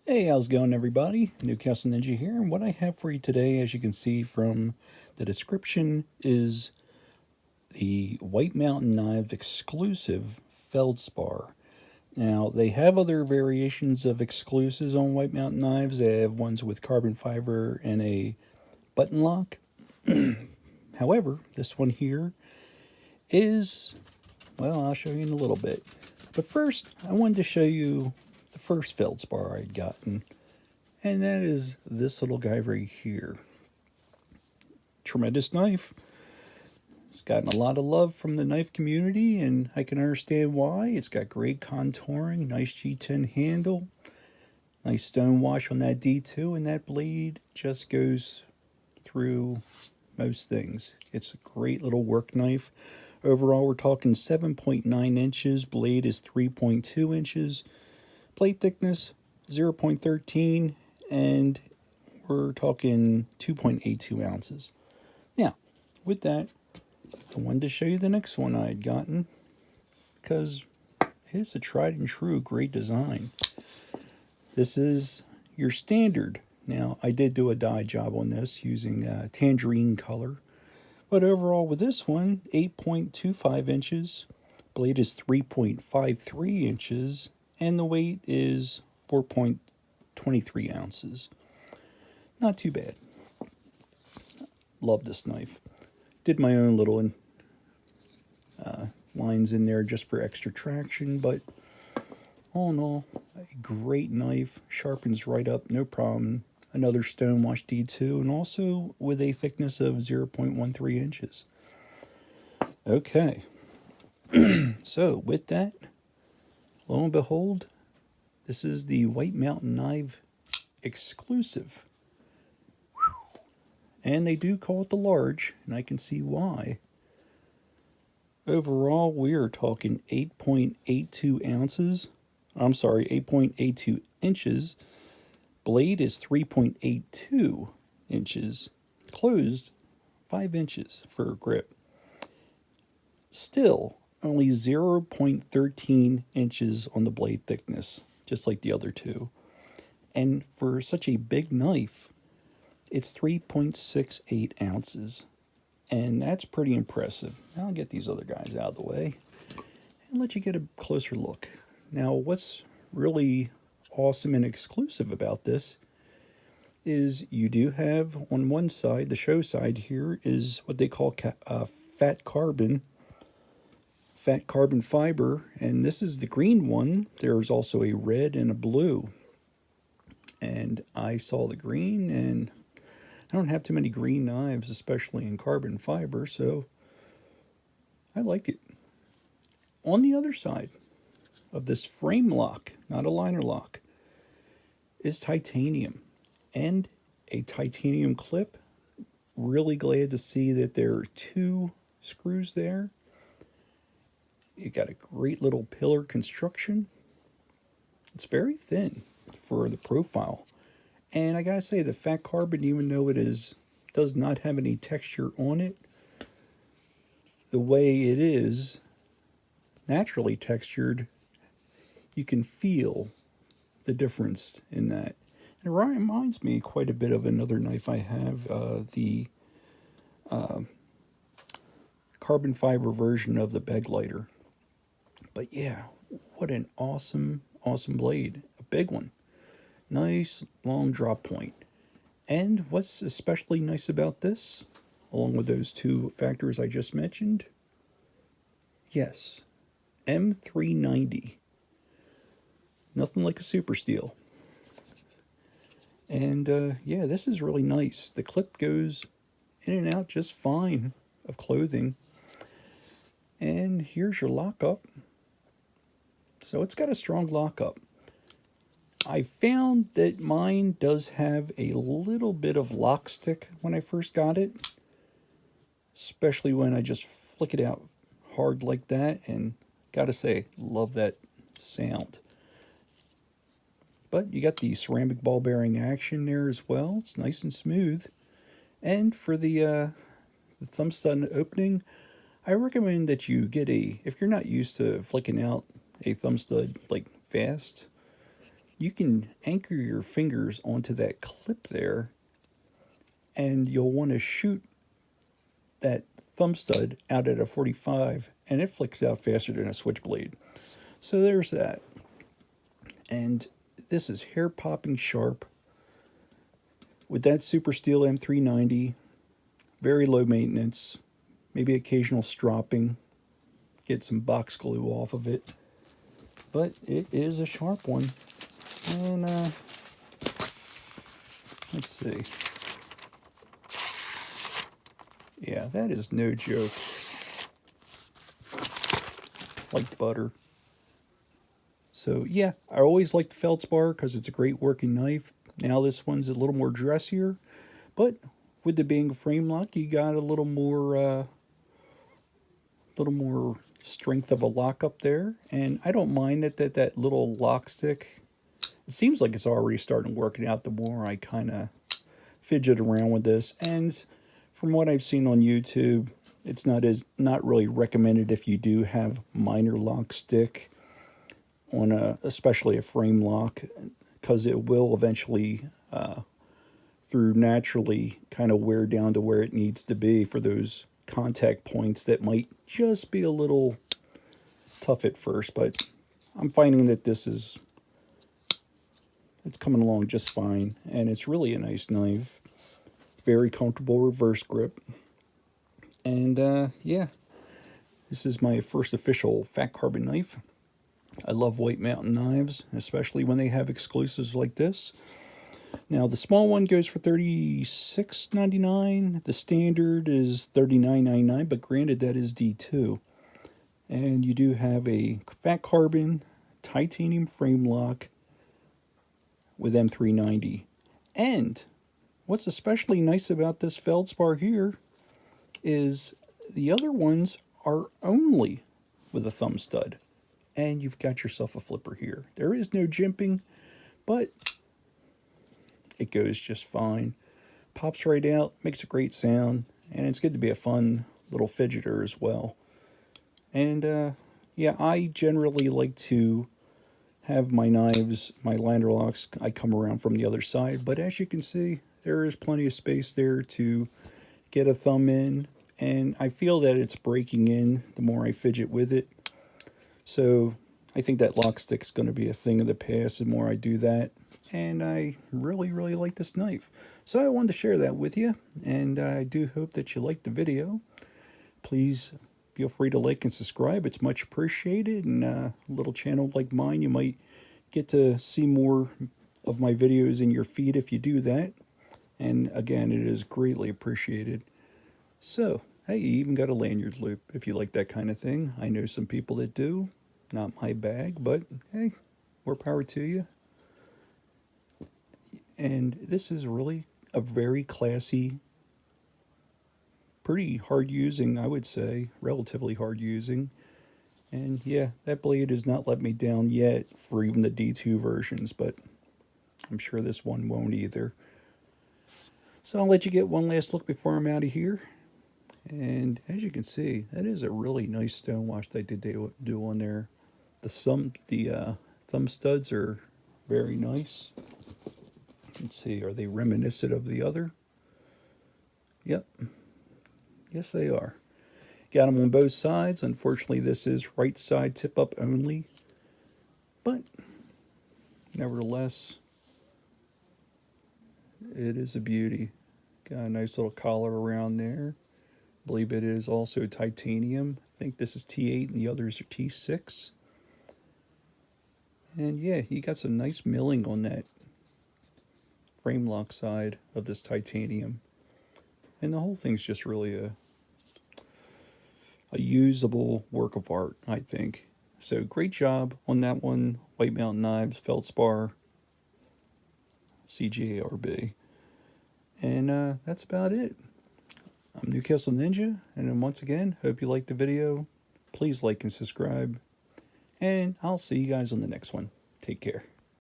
Hey, how's it going, everybody? Newcastle Ninja here, and what I have for you today, as you can see from the description, is the White Mountain Knives exclusive Feldspar. Now, they have other variations of exclusives on White Mountain Knives. They have ones with carbon fiber and a button lock. However, this one here is, well, I'll show you in a little bit. But first, I wanted to show you the first Feldspar I'd gotten. And that is this little guy right here. Tremendous knife. It's gotten a lot of love from the knife community, and I can understand why. It's got great contouring, nice G10 handle, nice Stonewash on that D2, and that blade just goes through most things. It's a great little work knife. Overall, we're talking 7.9 inches. Blade is 3.2 inches. Blade thickness 0.13, and we're talking 2.82 ounces. Now, with that, I wanted to show you the next one I had gotten because it's a tried and true great design. This is your standard. Now, I did do a dye job on this using tangerine color, but overall with this one, 8.25 inches, blade is 3.53 inches, and the weight is 4.23 ounces. Not too bad. Love this knife. Did my own little lines in there just for extra traction, but all in all, a great knife. Sharpens right up, no problem. Another Stonewash D2, and also with a thickness of 0.13 inches. Okay. So with that, lo and behold, this is the White Mountain Knife exclusive. And they do call it the large, and I can see why. Overall, we are talking 8.82 ounces. I'm sorry, 8.82 inches. Blade is 3.82 inches. Closed 5 inches for grip. Still, only 0.13 inches on the blade thickness, just like the other two. And for such a big knife, it's 3.68 ounces. And that's pretty impressive. Now I'll get these other guys out of the way and let you get a closer look. Now, what's really awesome and exclusive about this is you do have on one side, the show side here, is what they call fat carbon fiber, and this is the green one. There's also a red and a blue, and I saw the green, and I don't have too many green knives, especially in carbon fiber, so I like it. On the other side of this Framelock, not a liner lock, is titanium and a titanium clip. Really glad to see that there are 2 screws there. You got a great little pillar construction. It's very thin for the profile. And I gotta say, the fat carbon, even though does not have any texture on it, the way it is naturally textured, you can feel the difference in that. And it reminds me quite a bit of another knife I have, the carbon fiber version of the bag lighter. But yeah, what an awesome blade. A big one. Nice long drop point. And what's especially nice about this, along with those 2 factors I just mentioned, yes, M390. Nothing like a super steel. And yeah, this is really nice. The clip goes in and out just fine of clothing. And here's your lockup. So it's got a strong lockup. I found that mine does have a little bit of lock stick when I first got it, especially when I just flick it out hard like that, and gotta say, love that sound. But you got the ceramic ball bearing action there as well. It's nice and smooth. And for the thumb stud opening, I recommend that you get if you're not used to flicking out a thumb stud like fast, you can anchor your fingers onto that clip there, and you'll want to shoot that thumb stud out at a 45, and it flicks out faster than a switchblade. So there's that. And this is hair popping sharp with that super steel M390. Very low maintenance, maybe occasional stropping, get some box glue off of it, but it is a sharp one. And let's see. Yeah, that is no joke. Like butter. So yeah, I always liked the Feldspar because it's a great working knife. Now this one's a little more dressier, but with it being a Framelock, you got a little more strength of a lock up there. And I don't mind that little lock stick. It seems like it's already starting working out the more I kind of fidget around with this. And from what I've seen on YouTube, it's not really recommended if you do have minor lock stick on especially a Framelock, because it will eventually through naturally kind of wear down to where it needs to be for those contact points that might just be a little tough at first. But I'm finding that it's coming along just fine, and it's really a nice knife. Very comfortable reverse grip. And yeah, this is my first official fat carbon knife. I love White Mountain knives, especially when they have exclusives like this. Now, the small one goes for $36.99. The standard is $39.99, but granted, that is D2. And you do have a fat carbon titanium frame lock with M390. And what's especially nice about this Feldspar here is the other ones are only with a thumb stud. And you've got yourself a flipper here. There is no jimping, but it goes just fine. Pops right out, makes a great sound, and it's good to be a fun little fidgeter as well. And yeah, I generally like to have my knives, my liner locks, I come around from the other side, but as you can see, there is plenty of space there to get a thumb in, and I feel that it's breaking in the more I fidget with it. So I think that lock stick's going to be a thing of the past the more I do that. And I really, really like this knife. So I wanted to share that with you. And I do hope that you liked the video. Please feel free to like and subscribe. It's much appreciated. And a little channel like mine, you might get to see more of my videos in your feed if you do that. And again, it is greatly appreciated. So, hey, you even got a lanyard loop if you like that kind of thing. I know some people that do. Not my bag, but hey, more power to you. And this is really a very classy, pretty hard using, I would say, relatively hard using. And yeah, that blade has not let me down yet for even the D2 versions, but I'm sure this one won't either. So I'll let you get one last look before I'm out of here. And as you can see, that is a really nice Stonewash they did do on there. The thumb studs are very nice. Let's see, are they reminiscent of the other? Yep. Yes, they are. Got them on both sides. Unfortunately, this is right side tip up only. But nevertheless, it is a beauty. Got a nice little collar around there. I believe it is also titanium. I think this is T8 and the others are T6. And yeah, you got some nice milling on that Framelock side of this titanium. And the whole thing's just really a usable work of art, I think. So great job on that one. White Mountain Knives, Feldspar, CJRB. And that's about it. I'm Newcastle Ninja, and then once again, hope you liked the video. Please like and subscribe. And I'll see you guys on the next one. Take care.